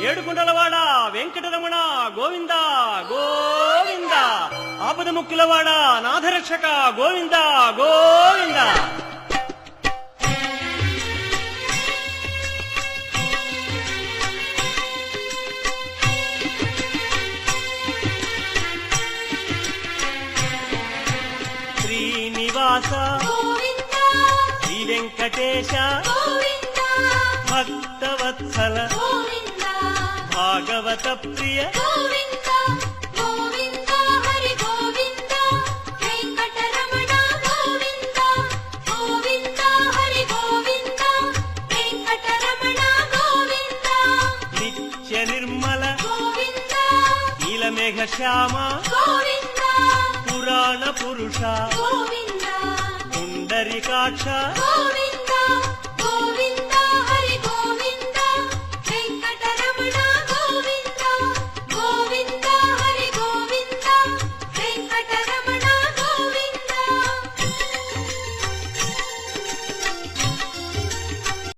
ఏడుకుంటలవాడ వెంకటరమణ గోవింద గోవింద, ఆపద ముక్కులవాడ నాథరక్షక గోవింద గోవింద. శ్రీనివాస శ్రీ వెంకటేశ భక్తవత్సల భాగవత ప్రియ నిత్య నిర్మల నీలమేఘ శ్యామ పురాణ పురుష పుండరీకాక్ష